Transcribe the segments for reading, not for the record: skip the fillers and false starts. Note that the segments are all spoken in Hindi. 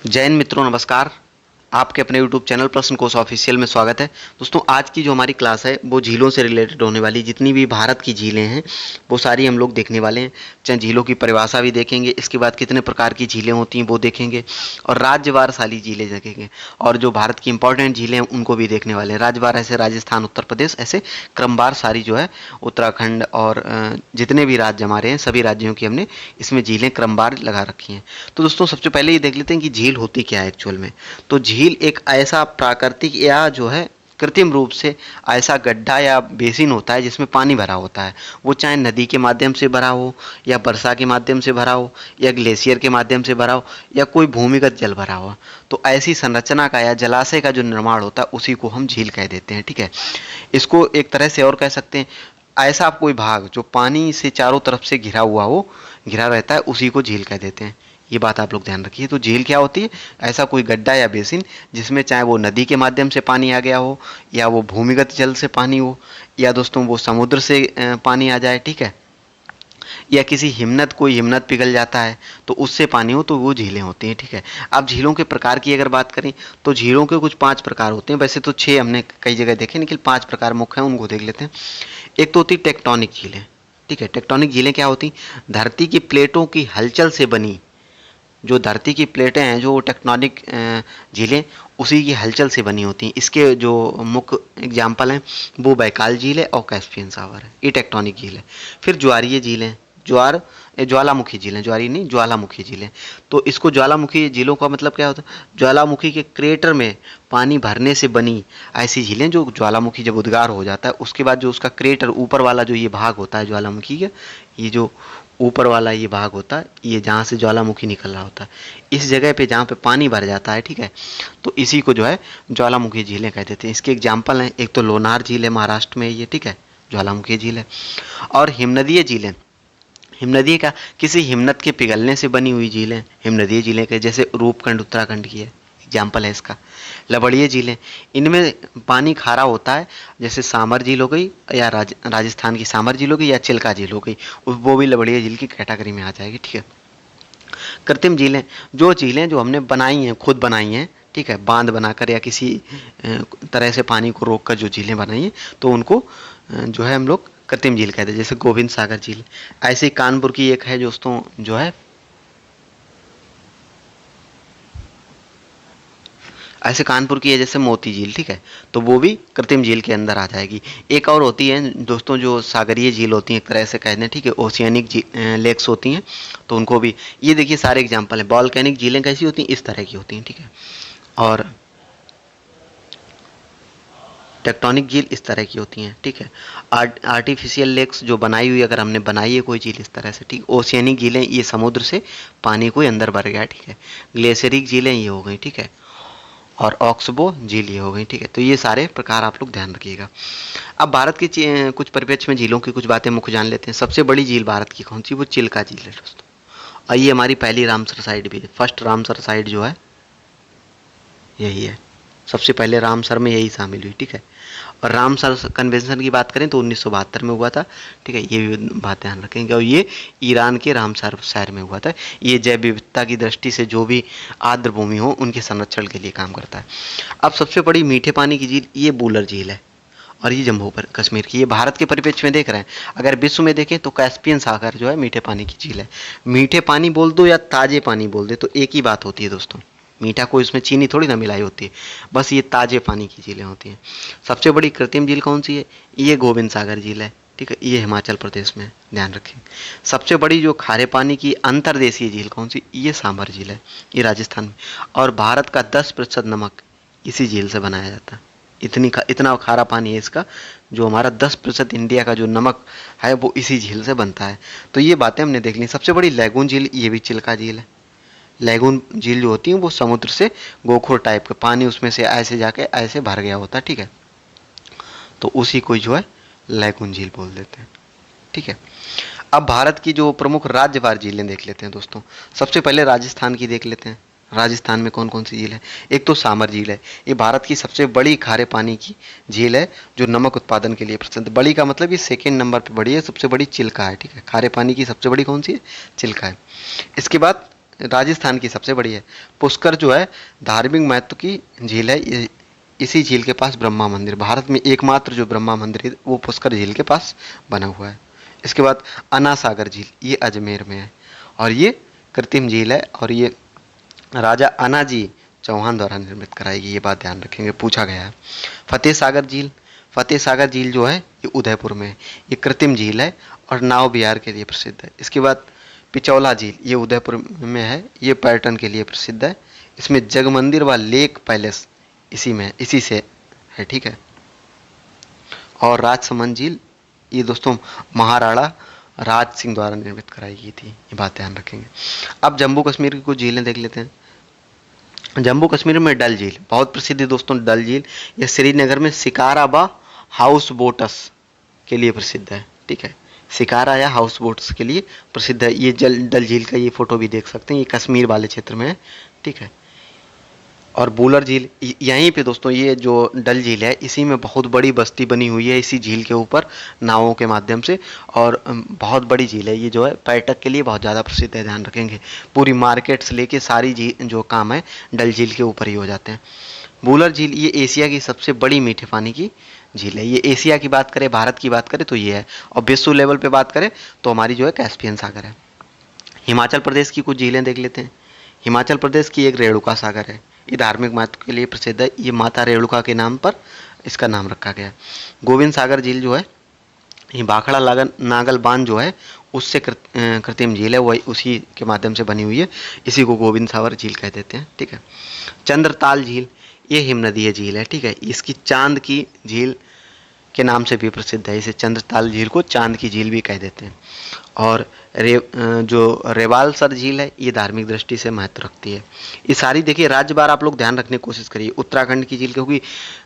जैन मित्रों नमस्कार। आपके अपने YouTube चैनल प्रश्न कोश ऑफिशियल में स्वागत है। दोस्तों आज की जो हमारी क्लास है वो झीलों से रिलेटेड होने वाली, जितनी भी भारत की झीलें हैं वो सारी हम लोग देखने वाले हैं। चाहे झीलों की परिभाषा भी देखेंगे, इसके बाद कितने प्रकार की झीलें होती हैं वो देखेंगे, और राज्यवार सारी झीलें देखेंगे, और जो भारत की इंपॉर्टेंट झीलें हैं उनको भी देखने वाले हैं। राज्यवार ऐसे राजस्थान, उत्तर प्रदेश, ऐसे क्रमवार सारी जो है उत्तराखंड और जितने भी राज्य हमारे हैं सभी राज्यों की हमने इसमें झीलें क्रमवार लगा रखी हैं। तो दोस्तों सबसे पहले ये देख लेते हैं कि झील होती क्या है एक्चुअल में। तो झील एक ऐसा प्राकृतिक या जो है कृत्रिम रूप से ऐसा गड्ढा या बेसिन होता है जिसमें पानी भरा होता है। वो चाहे नदी के माध्यम से भरा हो, या वर्षा के माध्यम से भरा हो, या ग्लेशियर के माध्यम से भरा हो, या कोई भूमिगत जल भरा हो। तो ऐसी संरचना का या जलाशय का जो निर्माण होता है उसी को हम झील कह देते हैं। ठीक है, इसको एक तरह से और कह सकते हैं, ऐसा कोई भाग जो पानी से चारों तरफ से घिरा हुआ हो, घिरा रहता है, उसी को झील कह देते हैं। ये बात आप लोग ध्यान रखिए। तो झील क्या होती है? ऐसा कोई गड्ढा या बेसिन जिसमें चाहे वो नदी के माध्यम से पानी आ गया हो, या वो भूमिगत जल से पानी हो, या दोस्तों वो समुद्र से पानी आ जाए, ठीक है, या किसी हिमनद, कोई हिमनद पिघल जाता है तो उससे पानी हो, तो वो झीलें होती हैं। ठीक है, अब झीलों के प्रकार की अगर बात करें तो झीलों के कुछ 5 प्रकार होते हैं। वैसे तो 6 हमने कई जगह देखे, लेकिन 5 प्रकार मुख्य हैं, उनको देख लेते हैं। एक तो होती टेक्टोनिक झीलें। ठीक है, टेक्टोनिक झीलें क्या होती? धरती की प्लेटों की हलचल से बनी, जो धरती की प्लेटें हैं, जो टेक्टोनिक झीलें उसी की हलचल से बनी होती हैं। इसके जो मुख्य एग्जाम्पल हैं वो बैकाल झील है और कैस्पियन सागर है। ये टेक्टोनिक झील है। फिर ज्वारीय झीलें, ज्वालामुखी झीलें, ज्वारी नहीं, ज्वालामुखी झीलें। तो इसको ज्वालामुखी झीलों का मतलब क्या होता है? ज्वालामुखी के क्रेटर में पानी भरने से बनी ऐसी झीलें, जो ज्वालामुखी जब उद्गार हो जाता है उसके बाद जो उसका क्रेटर ऊपर वाला जो ये भाग होता है ज्वालामुखी का, ये जो ऊपर वाला ये भाग होता है, ये जहाँ से ज्वालामुखी निकल रहा होता है, इस जगह पे जहाँ पे पानी भर जाता है, ठीक है, तो इसी को जो है ज्वालामुखी झीलें कहते थे। इसके एग्जाम्पल हैं, एक तो लोनार झील है महाराष्ट्र में, ये ठीक है ज्वालामुखी झील है। और हिमनदीय झीलें, हिमनदी का किसी हिमनद के पिघलने से बनी हुई झीलें हिमनदीय झीलें के, जैसे रूपकुंड उत्तराखंड की है, एग्जाम्पल है इसका। लवणीय झीलें, इनमें पानी खारा होता है, जैसे सामर झील हो गई, या राजस्थान की सामर झील हो गई, या चिल्का झील हो गई, वो भी लवणीय झील की कैटेगरी में आ जाएगी। ठीक है, कृत्रिम झीलें, जो झीलें जो हमने बनाई हैं, खुद बनाई हैं, ठीक है, बांध बनाकर या किसी तरह से पानी को रोक कर जो झीलें बनाई हैं, तो उनको जो है हम लोग कृत्रिम झील कहते हैं, जैसे गोविंद सागर झील। ऐसे ही कानपुर की एक है दोस्तों, जो है ऐसे कानपुर की है जैसे मोती झील, ठीक है, तो वो भी कृत्रिम झील के अंदर आ जाएगी। एक और होती है दोस्तों जो सागरीय झील होती हैं, एक तरह से कहते हैं, ठीक है, ओशियनिक लेक्स होती हैं, तो उनको भी, ये देखिए सारे एग्जाम्पल हैं। वॉल्केनिक झीलें कैसी होती हैं? इस तरह की होती हैं। ठीक है, और टेक्टोनिक झील इस तरह की होती हैं। ठीक है, आर्टिफिशियल लेक्स जो बनाई हुई, अगर हमने बनाई है कोई झील इस तरह से, ठीक। ओशियनिक झीलें, ये समुद्र से पानी को अंदर भर गया, ठीक है। ग्लेशियरिक झीलें ये हो गई, ठीक है, और ऑक्सबो झील ये हो गई। ठीक है, तो ये सारे प्रकार आप लोग ध्यान रखिएगा। अब भारत की कुछ परिप्रेक्ष्य में झीलों की कुछ बातें मुख्य जान लेते हैं। सबसे बड़ी झील भारत की कौन सी? वो चिल्का झील है दोस्तों, और ये हमारी पहली रामसर साइट भी है। फर्स्ट रामसर साइट जो है यही है, सबसे पहले रामसर में यही शामिल हुई। ठीक है, और रामसर कन्वेंशन की बात करें तो 1972 में हुआ था। ठीक है, ये भी बात ध्यान रखेंगे, और ये ईरान के रामसर शहर में हुआ था। ये जैव विविधता की दृष्टि से जो भी आर्द्र भूमि हो उनके संरक्षण के लिए काम करता है। अब सबसे बड़ी मीठे पानी की झील ये बूलर झील है, और ये जम्मू पर कश्मीर की। ये भारत के परिप्रेक्ष्य में देख रहे हैं। अगर विश्व में देखें तो कैस्पियन सागर जो है मीठे पानी की झील है। मीठे पानी बोल दो या ताजे पानी बोल दे तो एक ही बात होती है दोस्तों। मीठा कोई उसमें चीनी थोड़ी ना मिलाई होती है, बस ये ताजे पानी की झीलें होती हैं। सबसे बड़ी कृत्रिम झील कौन सी है? ये गोविंद सागर झील है। ठीक है, ये हिमाचल प्रदेश में, ध्यान रखें। सबसे बड़ी जो खारे पानी की अंतर्देशीय झील कौन सी? ये सांभर झील है, ये राजस्थान में। और भारत का 10% नमक इसी झील से बनाया जाता है। इतना खारा पानी है इसका, जो हमारा 10% इंडिया का जो नमक है वो इसी झील से बनता है। तो ये बातें हमने देख ली। सबसे बड़ी लैगून झील ये भी चिल्का झील है। लैगून झील जो होती है वो समुद्र से गोखोर टाइप का पानी उसमें से ऐसे जाके ऐसे भर गया होता है। ठीक है, तो उसी को जो है लैगून झील बोल देते हैं। ठीक है, अब भारत की जो प्रमुख राज्यवार झीलें देख लेते हैं दोस्तों। सबसे पहले राजस्थान की देख लेते हैं। राजस्थान में कौन कौन सी झील है? एक तो सामर झील है, ये भारत की सबसे बड़ी खारे पानी की झील है, जो नमक उत्पादन के लिए प्रसिद्ध। बड़ी का मतलब ये सेकेंड नंबर पे बड़ी है, सबसे बड़ी चिल्का है। ठीक है, खारे पानी की सबसे बड़ी कौन सी है? चिल्का है। इसके बाद राजस्थान की सबसे बड़ी है। पुष्कर जो है धार्मिक महत्व की झील है। इसी झील के पास ब्रह्मा मंदिर, भारत में एकमात्र जो ब्रह्मा मंदिर है वो पुष्कर झील के पास बना हुआ है। इसके बाद अना सागर झील, ये अजमेर में है और ये कृत्रिम झील है और ये राजा अनाजी चौहान द्वारा निर्मित कराई गई, ये बात ध्यान रखेंगे, पूछा गया है। फतेह सागर झील, फतेह सागर झील जो है ये उदयपुर में है। ये कृत्रिम झील है और नाव विहार के लिए प्रसिद्ध है। इसके बाद पिचौला झील, ये उदयपुर में है, ये पर्यटन के लिए प्रसिद्ध है। इसमें जग मंदिर व लेक पैलेस इसी में इसी से है, ठीक है। और राजसमंद झील, ये दोस्तों महाराणा राज सिंह द्वारा निर्मित कराई गई थी, ये बात ध्यान रखेंगे। अब जम्मू कश्मीर की कुछ झीलें देख लेते हैं। जम्मू कश्मीर में डल झील बहुत प्रसिद्ध है दोस्तों। डल झील यह श्रीनगर में शिकारा व हाउस बोट्स के लिए प्रसिद्ध है, ठीक है। शिकारा या हाउस बोट्स के लिए प्रसिद्ध है। ये डल झील का ये फोटो भी देख सकते हैं, ये कश्मीर वाले क्षेत्र में है, ठीक है। और बूलर झील यहीं पे दोस्तों, ये जो डल झील है इसी में बहुत बड़ी बस्ती बनी हुई है इसी झील के ऊपर नावों के माध्यम से, और बहुत बड़ी झील है ये जो है, पर्यटक के लिए बहुत ज़्यादा प्रसिद्ध है, ध्यान रखेंगे। पूरी मार्केट से लेके सारी झील जो काम है डल झील के ऊपर ही हो जाते हैं। बूलर झील ये एशिया की सबसे बड़ी मीठे पानी की झील है। ये एशिया की बात करें, भारत की बात करें तो ये है, और विश्व लेवल पे बात करें तो हमारी जो है कैस्पियन सागर है। हिमाचल प्रदेश की कुछ झीलें देख लेते हैं। हिमाचल प्रदेश की एक रेणुका सागर है, ये धार्मिक महत्व के लिए प्रसिद्ध है। ये माता रेणुका के नाम पर इसका नाम रखा गया है। गोविंद सागर झील जो है ये भाखड़ा नागल बांध जो है उससे कृत्रिम झील है, वही उसी के माध्यम से बनी हुई है, इसी को गोविंद सागर झील कह देते हैं, ठीक है। चंद्रताल झील ये हिमनदीय झील है, ठीक है। इसकी चांद की झील के नाम से भी प्रसिद्ध है, इसे चंद्रताल झील को चांद की झील भी कह देते हैं। और जो रेवालसर झील है ये धार्मिक दृष्टि से महत्व रखती है। ये सारी देखिए राज्य बार आप लोग ध्यान रखने की कोशिश करिए। उत्तराखंड की झील, क्योंकि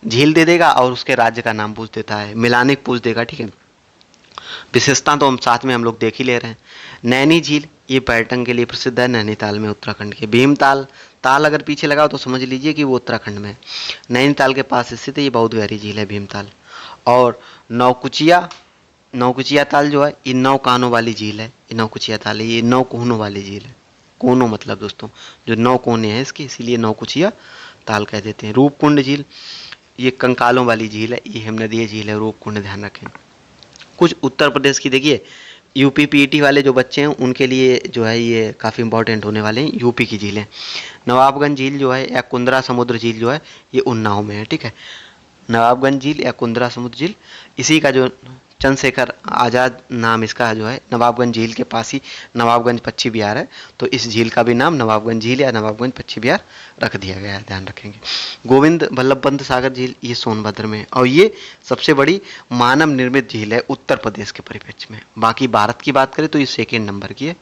झील दे देगा और उसके राज्य का नाम पूछ देता है, मिलाने पूछ देगा, ठीक है। विशेषता तो हम साथ में हम लोग देख ही ले रहे हैं। नैनी झील ये पर्यटन के लिए प्रसिद्ध है, नैनीताल में उत्तराखंड के। भीमताल, ताल अगर पीछे लगाओ तो समझ लीजिए कि वो उत्तराखंड में है, नैनीताल के पास स्थित है, ये बहुत गहरी झील है भीमताल। और नौकुचिया ताल जो है ये 9 कानों वाली झील है, ये नौकुचिया ताल है, ये 9 कोनों वाली झील है। कोनों मतलब दोस्तों जो 9 कोने हैं इसके, इसीलिए नौकुचिया ताल कह देते हैं। रूपकुंड झील ये कंकालों वाली झील है, ये हिमनदीय झील है रूपकुंड, ध्यान रखें। कुछ उत्तर प्रदेश की देखिए, यूपी पीईटी वाले जो बच्चे हैं उनके लिए जो है ये काफ़ी इंपॉर्टेंट होने वाले हैं, यूपी की झीलें। नवाबगंज झील जो है या कुंद्रा समुद्र झील जो है ये उन्नाव में है, ठीक है। नवाबगंज झील या कुंद्रा समुद्र झील, इसी का जो चंद्रशेखर आज़ाद नाम इसका जो है, नवाबगंज झील के पास ही नवाबगंज पक्षी विहार है, तो इस झील का भी नाम नवाबगंज झील या नवाबगंज पक्षी विहार रख दिया गया है, ध्यान रखेंगे। गोविंद बल्लभ पंत सागर झील ये सोनभद्र में है, और ये सबसे बड़ी मानव निर्मित झील है उत्तर प्रदेश के परिप्रेक्ष्य में। बाकी भारत की बात करें तो ये सेकेंड नंबर की है।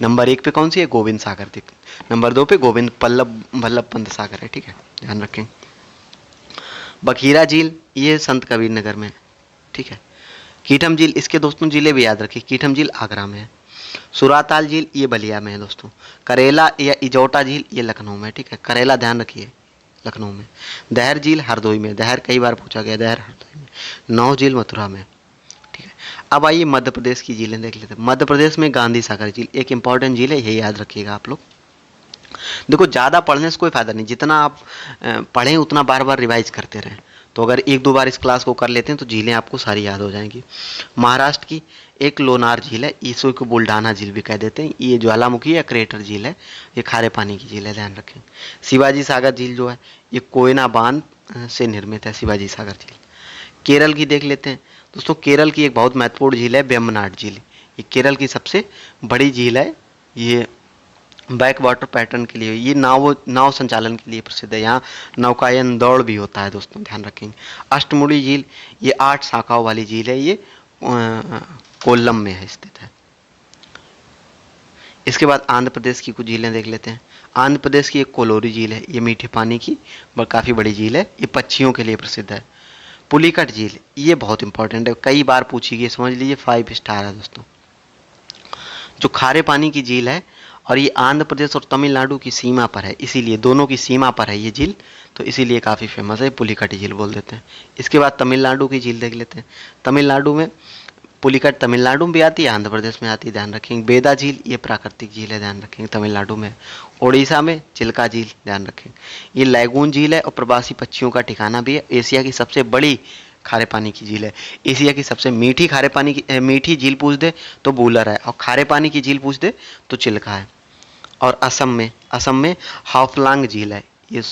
नंबर 1 पे कौन सी है? गोविंद सागर थी। नंबर 2 पे गोविंद बल्लभ पंत सागर है, ठीक है, ध्यान रखें। बखीरा झील ये संत कबीर नगर में है, ठीक है। कीठम झील, इसके दोस्तों जिले भी याद रखिए, कीठम झील आगरा में है। सुराताल झील ये बलिया में है दोस्तों। करेला या इजौटा झील ये लखनऊ में है, ठीक है, करेला ध्यान रखिए, लखनऊ में। दहर झील हरदोई में, दहर कई बार पूछा गया, दहर हरदोई में। नौ झील मथुरा में, ठीक है। अब आइए मध्य प्रदेश की झीलें देख लेते हैं। मध्य प्रदेश में गांधी सागर झील एक इंपॉर्टेंट झील है, ये याद रखिएगा आप लोग। देखो ज़्यादा पढ़ने से कोई फ़ायदा नहीं, जितना आप पढ़ें उतना बार बार रिवाइज करते रहें। तो अगर 1-2 बार इस क्लास को कर लेते हैं तो झीलें आपको सारी याद हो जाएंगी। महाराष्ट्र की एक लोनार झील है, इसी को बुल्ढाना झील भी कह देते हैं। ये ज्वालामुखी या क्रेटर झील है, ये खारे पानी की झील है, ध्यान रखें। शिवाजी सागर झील जो है ये कोयना बांध से निर्मित है, शिवाजी सागर झील। केरल की देख लेते हैं दोस्तों। केरल की एक बहुत महत्वपूर्ण झील है वेम्बनाड झील, ये केरल की सबसे बड़ी झील है। ये बैक वाटर पैटर्न के लिए, ये नाव संचालन के लिए प्रसिद्ध है। यहाँ नौकायन दौड़ भी होता है दोस्तों, ध्यान रखेंगे। अष्टमुड़ी झील ये 8 शाखाओं वाली झील है, ये कोल्लम में है स्थित है। इसके बाद आंध्र प्रदेश की कुछ झीलें देख लेते हैं। आंध्र प्रदेश की एक कोलोरी झील है, ये मीठे पानी की काफ़ी बड़ी झील है, ये पक्षियों के लिए प्रसिद्ध है। पुलिकट झील ये बहुत इंपॉर्टेंट है, कई बार पूछी गई, समझ लीजिए 5 स्टार है दोस्तों। जो खारे पानी की झील है और ये आंध्र प्रदेश और तमिलनाडु की सीमा पर है, इसीलिए दोनों की सीमा पर है ये झील, तो इसीलिए काफ़ी फेमस है, पुलिकट झील बोल देते हैं। इसके बाद तमिलनाडु की झील देख लेते हैं। तमिलनाडु में पुलिकट तमिलनाडु में भी आती है, आंध्र प्रदेश में आती है, ध्यान रखेंगे। बेदा झील ये प्राकृतिक झील है, ध्यान रखेंगे, तमिलनाडु में। उड़ीसा में चिल्का झील, ध्यान रखेंगे। ये लैगून झील है और प्रवासी पक्षियों का ठिकाना भी है। एशिया की सबसे बड़ी खारे पानी की झील है। एशिया की सबसे मीठी खारे पानी की मीठी झील पूछ दे तो वूलर है, और खारे पानी की झील पूछ दे तो चिल्का है। और असम में हाफलांग झील है, ये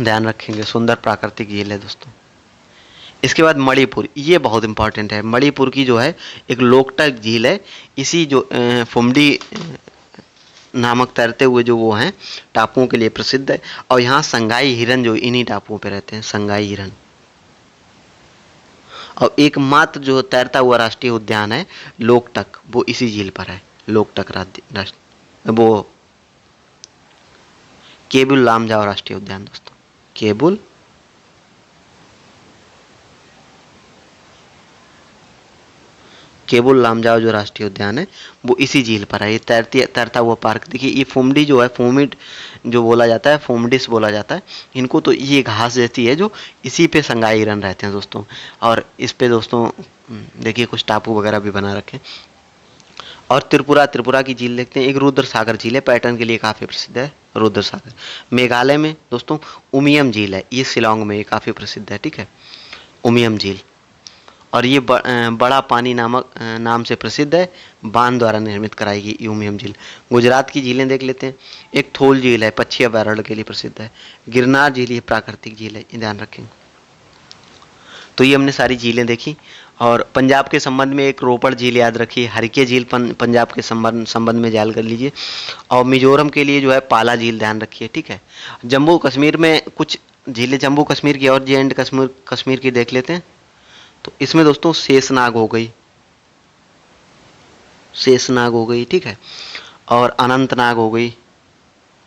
ध्यान रखेंगे, सुंदर प्राकृतिक झील है दोस्तों। इसके बाद मणिपुर, ये बहुत इंपॉर्टेंट है। मणिपुर की जो है एक लोकटक झील है, इसी जो फुमडी नामक तैरते हुए जो वो हैं टापुओं के लिए प्रसिद्ध है। और यहाँ संगाई हिरन जो इन्हीं टापुओं पे रहते हैं, संगाई हिरन। और एकमात्र जो तैरता हुआ राष्ट्रीय उद्यान है लोकटक, वो इसी झील पर है। लोकटक वो केबुल लामजाओ राष्ट्रीय उद्यान दोस्तों, केबुल लामजाओ जो राष्ट्रीय उद्यान है वो इसी झील पर है। ये तैरता हुआ पार्क देखिए। ये फुमडी जो है, फूमिड जो बोला जाता है, फुमडिस बोला जाता है इनको। तो ये घास जैसी है जो इसी पे संगाई हिरन रहते हैं दोस्तों। और इस पे दोस्तों देखिए कुछ टापू वगैरह भी बना रखे। और त्रिपुरा की झील देखते हैं। एक रुद्र सागर झील है, पैटर्न के लिए काफ़ी प्रसिद्ध है रुद्र सागर। मेघालय में दोस्तों उमियम झील है, ये शिलोंग में ये काफ़ी प्रसिद्ध है, ठीक है, उमियम झील। और ये बड़ा पानी नाम से प्रसिद्ध है, बांध द्वारा निर्मित कराई गई उमियम झील। गुजरात की झीलें देख लेते हैं। एक थोल झील है, पक्षी अभयारण्य के लिए प्रसिद्ध है। गिरनार झील ये प्राकृतिक झील है, ये ध्यान रखेंगे। तो ये हमने सारी झीलें देखी। और पंजाब के संबंध में एक रोपड़ झील याद रखिए, हरके झील पंजाब के संबंध में याद कर लीजिए। और मिजोरम के लिए जो है पाला झील ध्यान रखिए, ठीक है। जम्मू कश्मीर में कुछ झीलें जम्मू कश्मीर की और जे एंड कश्मीर की देख लेते हैं। तो इसमें दोस्तों शेषनाग हो गई, ठीक है। और अनंतनाग हो गई,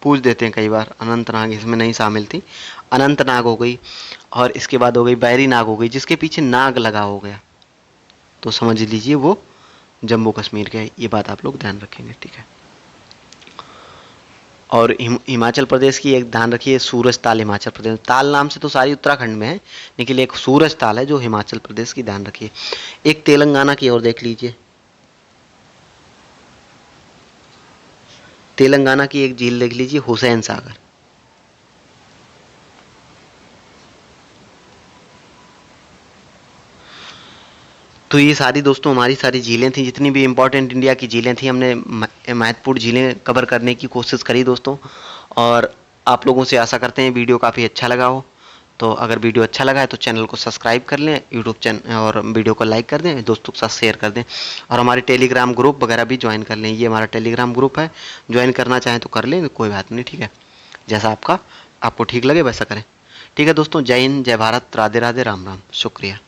पूछ देते हैं कई बार, अनंतनाग इसमें नहीं शामिल थी, अनंतनाग हो गई। और इसके बाद हो गई बैरी नाग हो गई, जिसके पीछे नाग लगा हो गया तो समझ लीजिए वो जम्मू कश्मीर के है। ये बात आप लोग ध्यान रखेंगे, ठीक है। और हिमाचल प्रदेश की एक ध्यान रखिए, सूरज ताल हिमाचल प्रदेश। ताल नाम से तो सारी उत्तराखंड में है, लेकिन एक सूरज ताल है जो हिमाचल प्रदेश की, ध्यान रखिए। एक तेलंगाना की ओर देख लीजिए। तेलंगाना की एक झील देख लीजिए, हुसैन सागर। तो ये सारी दोस्तों हमारी सारी झीलें थी, जितनी भी इंपॉर्टेंट इंडिया की झीलें थी हमने महत्वपूर्ण झीलें कवर करने की कोशिश करी दोस्तों। और आप लोगों से आशा करते हैं वीडियो काफ़ी अच्छा लगा हो। तो अगर वीडियो अच्छा लगा है तो चैनल को सब्सक्राइब कर लें, यूट्यूब चैनल, और वीडियो को लाइक कर दें, दोस्तों के साथ शेयर कर दें। और हमारे टेलीग्राम ग्रुप वगैरह भी ज्वाइन कर लें, ये हमारा टेलीग्राम ग्रुप है, ज्वाइन करना चाहें तो कर लें, कोई बात नहीं, ठीक है। जैसा आपको ठीक लगे वैसा करें, ठीक है दोस्तों। जय हिंद, जय भारत, राधे राधे, राम राम, शुक्रिया।